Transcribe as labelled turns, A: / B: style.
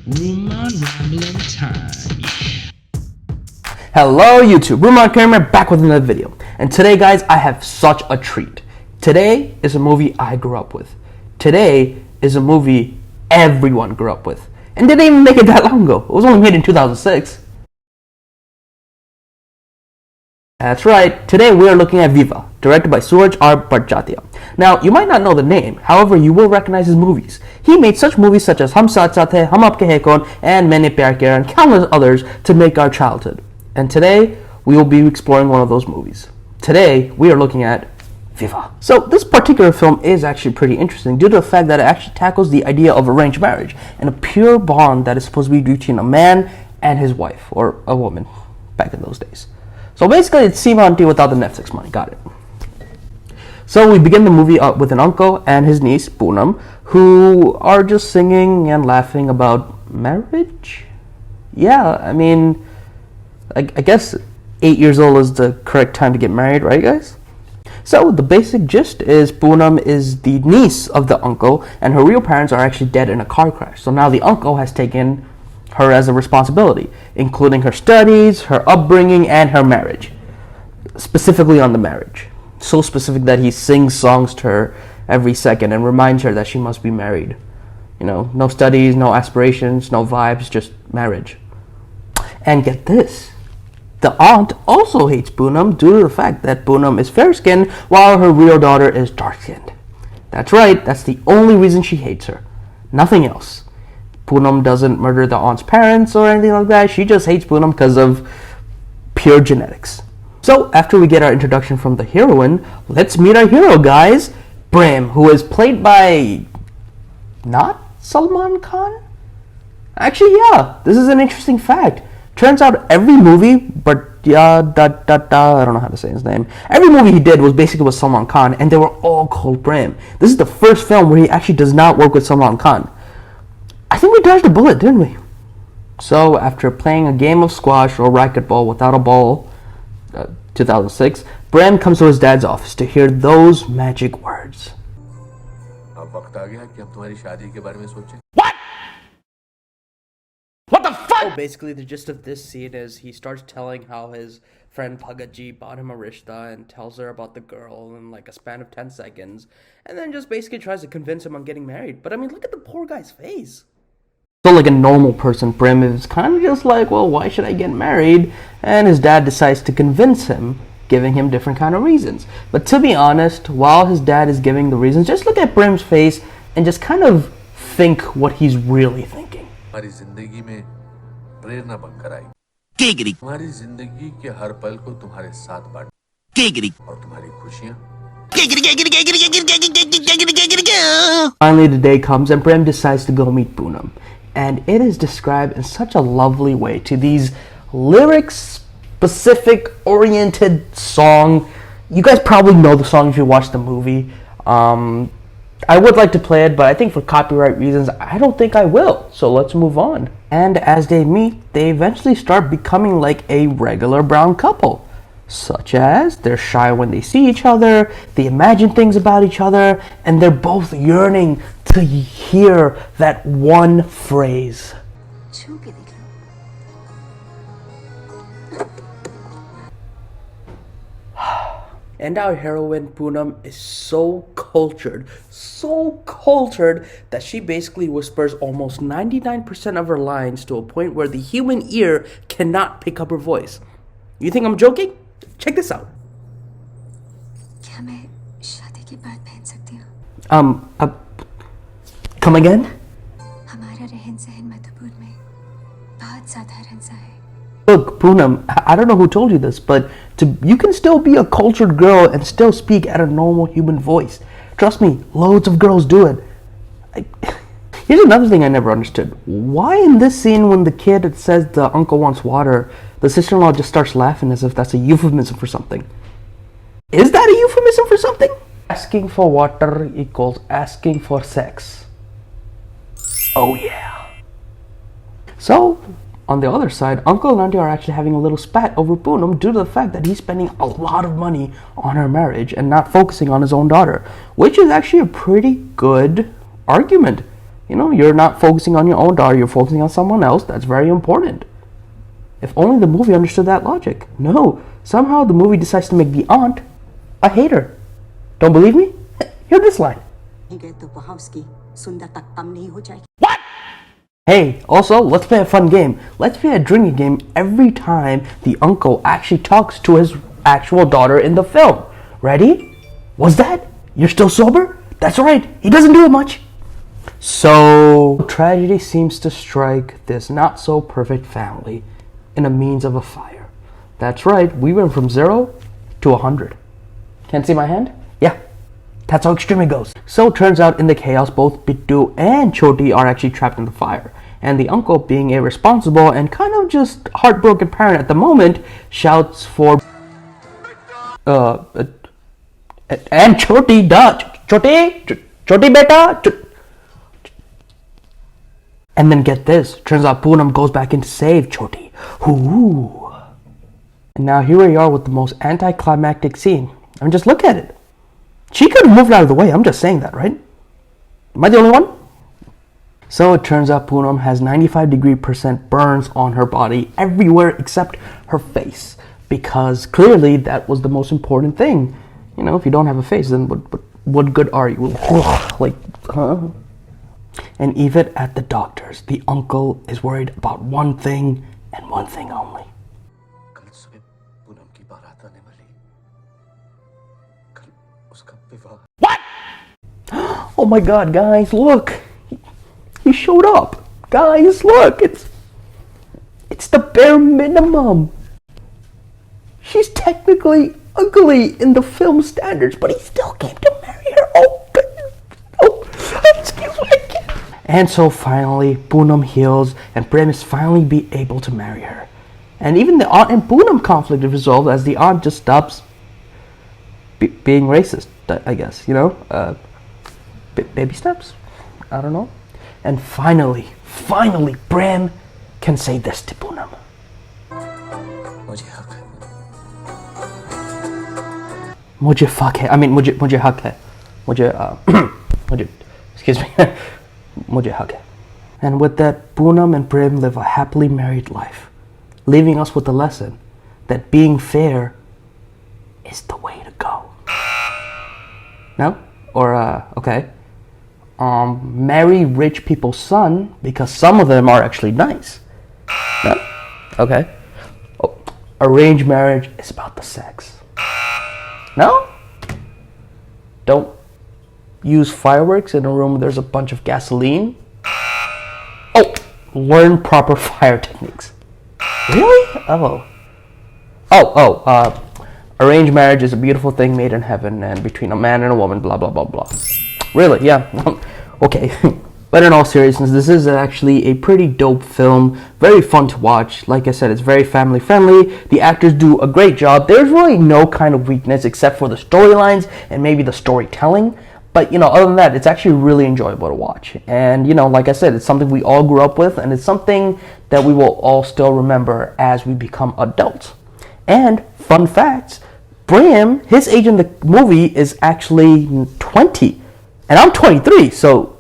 A: Rumman rambling time.
B: Hello YouTube, Rumman back with another video. And today guys, I have such a treat. Today is a movie I grew up with. Today is a movie everyone grew up with. And didn't even make it that long ago. It was only made in 2006. That's right, today we are looking at Vivah, directed by Suraj R. Bhattacharya. Now, you might not know the name, however, you will recognize his movies. He made such movies such as Hum Saath Saath Hai, Hum Aapke Hai Kaun, and Maine Pyar Kiya, and countless others to make our childhood. And today, we will be exploring one of those movies. Today, we are looking at Vivah. So, this particular film is actually pretty interesting due to the fact that it actually tackles the idea of arranged marriage and a pure bond that is supposed to be between a man and his wife, or a woman, back in those days. So basically, it's Seema Auntie without the Netflix money. Got it. So we begin the movie with an uncle and his niece, Poonam, who are just singing and laughing about marriage? Yeah, I mean, I guess 8 years old is the correct time to get married, right, guys? So the basic gist is Poonam is the niece of the uncle, and her real parents are actually dead in a car crash. So now the uncle has taken her as a responsibility, including her studies, her upbringing, and her marriage. Specifically on the marriage. So specific that he sings songs to her every second and reminds her that she must be married. You know, no studies, no aspirations, no vibes, just marriage. And get this, the aunt also hates Poonam due to the fact that Poonam is fair-skinned while her real daughter is dark-skinned. That's right, that's the only reason she hates her. Nothing else. Poonam doesn't murder the aunt's parents or anything like that. She just hates Poonam because of pure genetics. So, after we get our introduction from the heroine, let's meet our hero, guys. Prem, who is played by... not Salman Khan? Actually, yeah, this is an interesting fact. Turns out every movie, but I don't know how to say his name. Every movie he did was basically with Salman Khan, and they were all called Prem. This is the first film where he actually does not work with Salman Khan. I think we dodged a bullet, didn't we? So, after playing a game of squash or racquetball without a ball, 2006, Prem comes to his dad's office to hear those magic words. What? What the fuck? Oh, basically, the gist of this scene is he starts telling how his friend Bhagaji bought him a rishta and tells her about the girl in like a span of 10 seconds, and then just basically tries to convince him on getting married. But I mean, look at the poor guy's face. So like a normal person, Prem is kind of just like, well, why should I get married? And his dad decides to convince him, giving him different kind of reasons. But to be honest, while his dad is giving the reasons, just look at Prem's face and just kind of think what he's really thinking.
C: हमारी जिंदगी में प्रेरणा बनकर आई। हमारी जिंदगी के हर पल को तुम्हारे साथ बांट और तुम्हारी खुशियाँ।
B: Finally, the day comes and Prem decides to go meet Poonam. And it is described in such a lovely way to these lyrics, specific, oriented song. You guys probably know the song if you watch the movie. I would like to play it, but I think for copyright reasons, I don't think I will. So let's move on. And as they meet, they eventually start becoming like a regular brown couple. Such as, they're shy when they see each other, they imagine things about each other, and they're both yearning to hear that one phrase. And our heroine, Poonam, is so cultured that she basically whispers almost 99% of her lines to a point where the human ear cannot pick up her voice. You think I'm joking? Check this out. Come again? Look, Poonam, I don't know who told you this, but you can still be a cultured girl and still speak at a normal human voice. Trust me, loads of girls do it. Here's another thing I never understood. Why in this scene when the kid says the uncle wants water, the sister-in-law just starts laughing as if that's a euphemism for something? Is that a euphemism for something? Asking for water equals asking for sex. Oh yeah. So, on the other side, Uncle and Auntie are actually having a little spat over Poonam due to the fact that he's spending a lot of money on her marriage and not focusing on his own daughter, which is actually a pretty good argument. You're not focusing on your own daughter, you're focusing on someone else. That's very important. If only the movie understood that logic. No, somehow the movie decides to make the aunt a hater. Don't believe me? Hear this line. What? Hey, also, let's play a fun game. Let's play a drinking game every time the uncle actually talks to his actual daughter in the film. Ready? What's that? You're still sober? That's right, he doesn't do it much. So, tragedy seems to strike this not-so-perfect family in a means of a fire. That's right, we went from 0 to 100. Can't see my hand? Yeah, that's how extreme it goes. So it turns out in the chaos, both Bittu and Choti are actually trapped in the fire. And the uncle, being a responsible and kind of just heartbroken parent at the moment, shouts for... and Choti, Choti beta! And then get this, turns out Poonam goes back in to save Choti. Ooh. And now here we are with the most anticlimactic scene. I mean, just look at it. She could have moved out of the way, I'm just saying that, right? Am I the only one? So it turns out Poonam has 95% burns on her body everywhere except her face. Because clearly that was the most important thing. If you don't have a face, then what good are you? Like, huh? And even at the doctor's, the uncle is worried about one thing and one thing only. What? Oh my god, guys, look! He showed up! Guys, look! It's the bare minimum! She's technically ugly in the film standards, but he still came to marry her. Excuse me. And so finally, Poonam heals, and Prem is finally be able to marry her. And even the aunt and Poonam conflict is resolved as the aunt just stops being racist, I guess, baby steps? I don't know. And finally, Prem can say this to Poonam. मुझे हक है, मुझे हक है, excuse me, मुझे हक है. And with that, Poonam and Prem live a happily married life, leaving us with the lesson that being fair is the way to go. No? Or, okay. Marry rich people's son because some of them are actually nice. No? Okay. Oh, arranged marriage is about the sex. No? Don't use fireworks in a room where there's a bunch of gasoline. Oh, learn proper fire techniques. Really? Arranged marriage is a beautiful thing made in heaven and between a man and a woman, blah, blah, blah, blah. Really? Yeah. Okay. But in all seriousness, this is actually a pretty dope film. Very fun to watch. Like I said, it's very family friendly. The actors do a great job. There's really no kind of weakness except for the storylines and maybe the storytelling. But, other than that, it's actually really enjoyable to watch. And, like I said, it's something we all grew up with, and it's something that we will all still remember as we become adults. And, fun facts, Prem, his age in the movie is actually 20. And I'm 23, so...